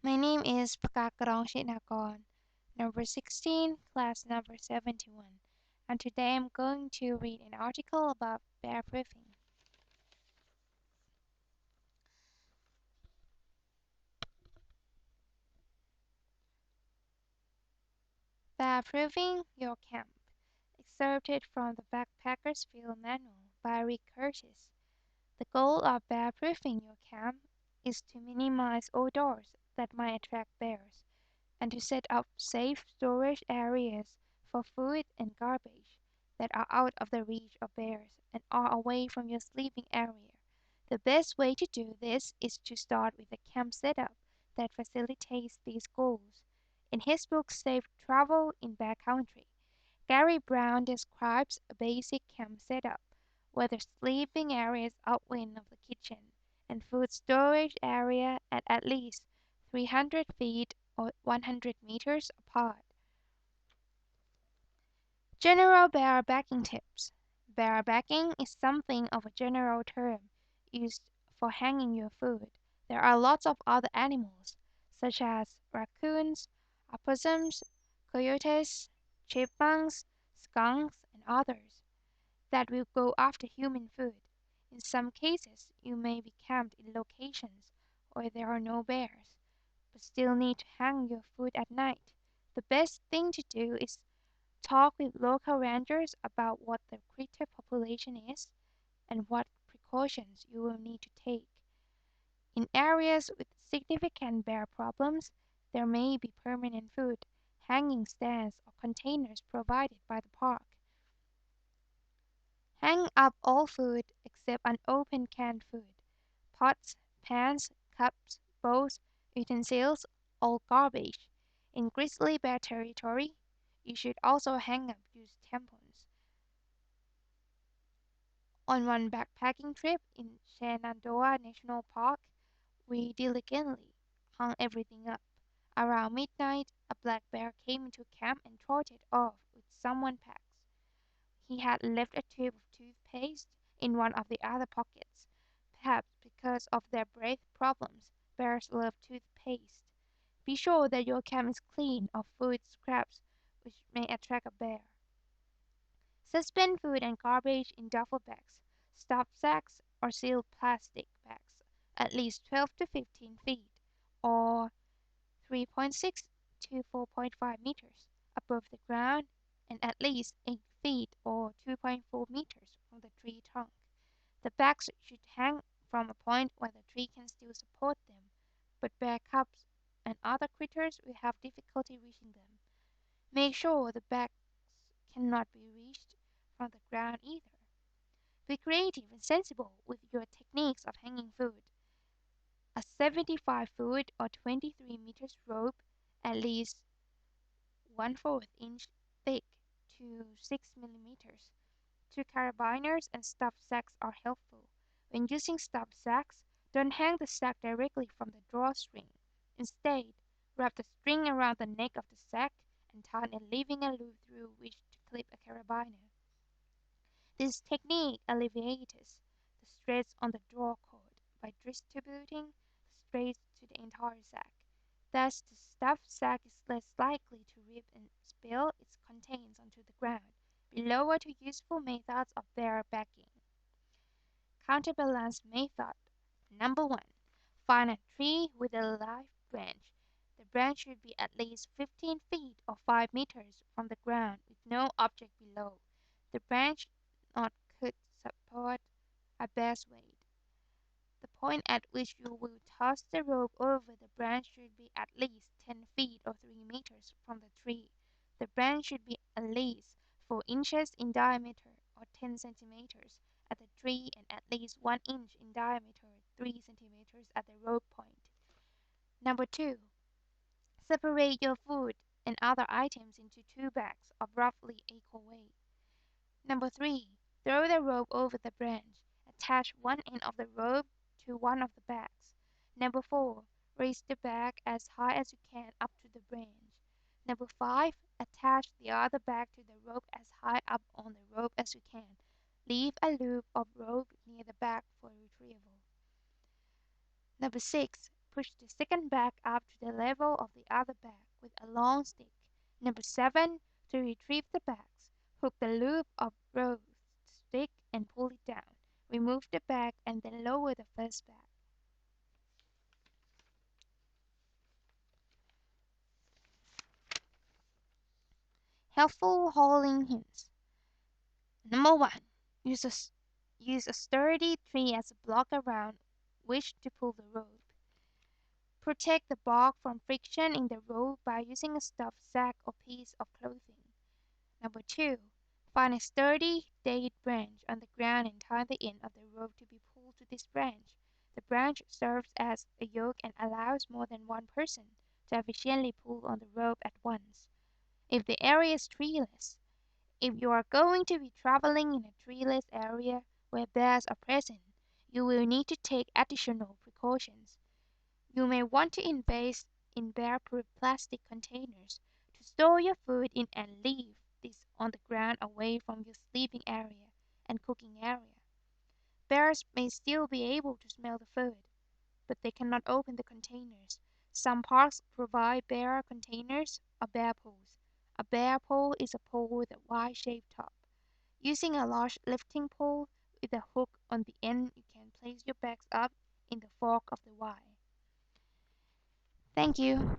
My name isผกากรอง Nagor, number 16, class number 71, and today I'm going to read an article about bear-proofing. Bear-proofing your camp, excerpted from the Backpacker's Field Manual by Rick Curtis. The goal of bear-proofing your camp is to minimize odors that might attract bears, and to set up safe storage areas for food and garbage that are out of the reach of bears and are away from your sleeping area. The best way to do this is to start with a camp setup that facilitates these goals. In his book Safe Travel in Backcountry, Gary Brown describes a basic camp setup where the sleeping area is upwind of the kitchen and food storage area at least 300 feet or 100 meters apart. General barebacking tips. Barebacking is something of a general term used for hanging your food. There are lots of other animals, such as raccoons, opossums, coyotes, chipmunks, skunks, and others, that will go after human food. In some cases, you may be camped in locations where there are no bears, but still need to hang your food at night. The best thing to do is talk with local rangers about what the critter population is and what precautions you will need to take. In areas with significant bear problems, there may be permanent food, hanging stands, or containers provided by the park. Hang up all food except unopened canned food, pots, pans, cups, bowls, utensils, all garbage. In grizzly bear territory, you should also hang up used tampons. On one backpacking trip in Shenandoah National Park, we diligently hung everything up. Around midnight, a black bear came into camp and trotted off with someone's packs. He had left a tube of toothpaste in one of the other pockets. Perhaps because of their breath problems, bears love toothpaste. Be sure that your camp is clean of food scraps which may attract a bear. Suspend food and garbage in duffel bags, stuffed sacks, or sealed plastic bags at least 12 to 15 feet, or 3.6 to 4.5 meters above the ground and at least 8 feet or 2.4 meters from the tree trunk. The bags should hang from a point where the tree can still support them, but bear cubs and other critters will have difficulty reaching them. Make sure the bags cannot be reached from the ground either. Be creative and sensible with your techniques of hanging food. A 75-foot or 23 meters rope, at least 1/4 inch thick to 6 millimeters. 2 carabiners and stuffed sacks are helpful. When using stuffed sacks, don't hang the sack directly from the drawstring. Instead, wrap the string around the neck of the sack and tie it, leaving a loop through which to clip a carabiner. This technique alleviates the stress on the draw cord by distributing the stress to the entire sack. Thus, the stuffed sack is less likely to rip and spill its contents onto the ground. Below are two useful methods of bear backing. Counterbalance method. Number 1. Find a tree with a live branch. The branch should be at least 15 feet or 5 meters from the ground with no object below. The branch not could support a bear's weight. The point at which you will toss the rope over the branch should be at least 10 feet or 3 meters from the tree. The branch should be at least 4 inches in diameter or 10 centimeters at the tree and at least 1 inch in diameter, 3 centimeters at the rope point. Number 2. Separate your food and other items into 2 bags of roughly equal weight. Number 3. Throw the rope over the branch. Attach one end of the rope to one of the bags. Number 4. Raise the bag as high as you can up to the branch. Number 5. Attach the other bag to the rope as high up on the rope as you can. Leave a loop of rope near the bag for retrieval. Number 6. Push the second bag up to the level of the other bag with a long stick. Number 7. To retrieve the bags, hook the loop of rope stick and pull it down. Remove the bag and then lower the first bag. Helpful hauling hints. Number 1. Use a, use a sturdy tree as a block around which to pull the rope. Protect the bark from friction in the rope by using a stuffed sack or piece of clothing. Number 2. Find a sturdy, dead branch on the ground and tie the end of the rope to be pulled to this branch. The branch serves as a yoke and allows more than one person to efficiently pull on the rope at once. If the area is treeless, if you are going to be traveling in a treeless area where bears are present, you will need to take additional precautions. You may want to invest in bear-proof plastic containers to store your food in and leave this on the ground away from your sleeping area and cooking area. Bears may still be able to smell the food, but they cannot open the containers. Some parks provide bear containers or bear poles. A bear pole is a pole with a Y-shaped top. Using a large lifting pole with a hook on the end, you can place your bags up in the fork of the Y. Thank you.